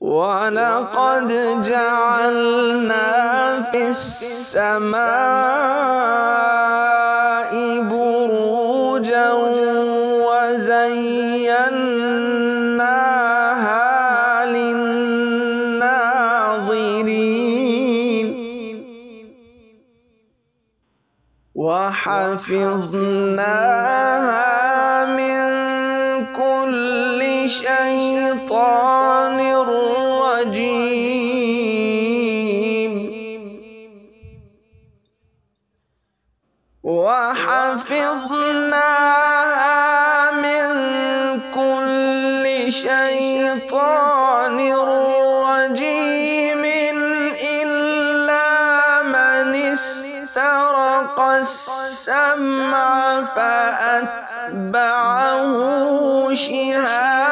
ولقد جعلنا في السماء بروجا وزيناها للناظرين وحفظناها من كل شيطان رجيم وحفظناها من كل شيطان رجيم إلا من استرق السمع فأتبعه شهاب